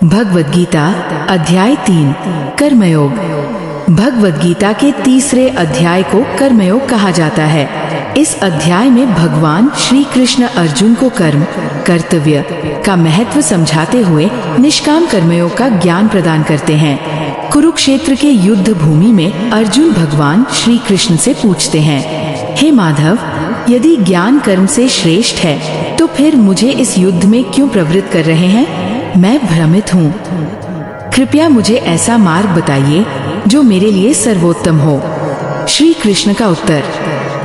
भगवद गीता अध्याय 3 कर्मयोग। भगवद गीता के तीसरे अध्याय को कर्मयोग कहा जाता है। इस अध्याय में भगवान श्री कृष्ण अर्जुन को कर्म कर्तव्य का महत्व समझाते हुए निष्काम कर्मयोग का ज्ञान प्रदान करते हैं। कुरुक्षेत्र के युद्ध भूमि में अर्जुन भगवान श्री कृष्ण से पूछते हैं, हे माधव, यदि ज्ञान कर्म से श्रेष्ठ है तो फिर मुझे इस युद्ध में क्यों प्रवृत्त कर रहे हैं? मैं भ्रमित हूँ। कृपया मुझे ऐसा मार्ग बताइए जो मेरे लिए सर्वोत्तम हो। श्री कृष्ण का उत्तर।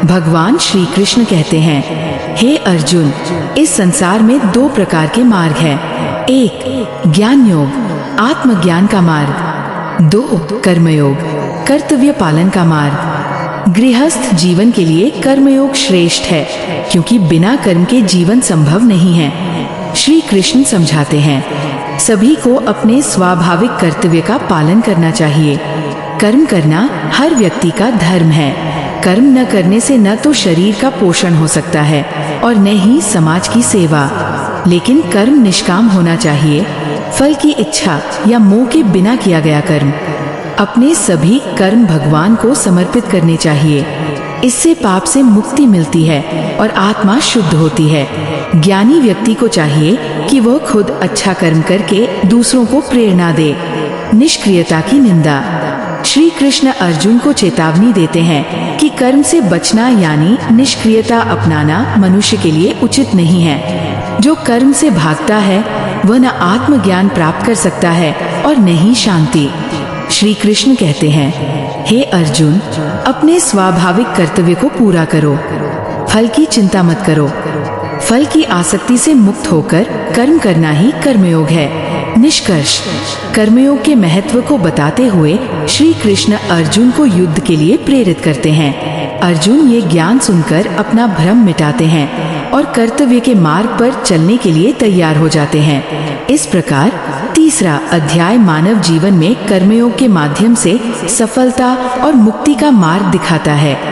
भगवान श्री कृष्ण कहते हैं, हे अर्जुन, इस संसार में दो प्रकार के मार्ग हैं। एक ज्ञान योग, आत्मज्ञान का मार्ग। दो कर्मयोग, कर्तव्य पालन का मार्ग। गृहस्थ जीवन के लिए कर्मयोग श्रेष्ठ है, क्योंकि बिना कर्म के जीवन संभव नहीं है। श्री कृष्ण समझाते हैं, सभी को अपने स्वाभाविक कर्तव्य का पालन करना चाहिए। कर्म करना हर व्यक्ति का धर्म है। कर्म न करने से न तो शरीर का पोषण हो सकता है और न ही समाज की सेवा। लेकिन कर्म निष्काम होना चाहिए, फल की इच्छा या मोह के बिना किया गया कर्म। अपने सभी कर्म भगवान को समर्पित करने चाहिए। इससे पाप से मुक्ति मिलती है और आत्मा शुद्ध होती है। ज्ञानी व्यक्ति को चाहिए कि वह खुद अच्छा कर्म करके दूसरों को प्रेरणा दे। निष्क्रियता की निंदा। श्री कृष्ण अर्जुन को चेतावनी देते हैं कि कर्म से बचना यानी निष्क्रियता अपनाना मनुष्य के लिए उचित नहीं है। जो कर्म से भागता है वह न आत्मज्ञान प्राप्त कर सकता है और न ही शांति। श्री कृष्ण कहते हैं, हे अर्जुन, अपने स्वाभाविक कर्तव्य को पूरा करो। फल की चिंता मत करो। फल की आसक्ति से मुक्त होकर कर्म करना ही कर्मयोग है। निष्कर्ष, कर्मयोग के महत्व को बताते हुए श्री कृष्ण अर्जुन को युद्ध के लिए प्रेरित करते हैं। अर्जुन ये ज्ञान सुनकर अपना भ्रम मिटाते हैं और कर्तव्य के मार्ग पर चलने के लिए तैयार हो जाते हैं। इस प्रकार तीसरा अध्याय मानव जीवन में कर्मयोग के माध्यम से सफलता और मुक्ति का मार्ग दिखाता है।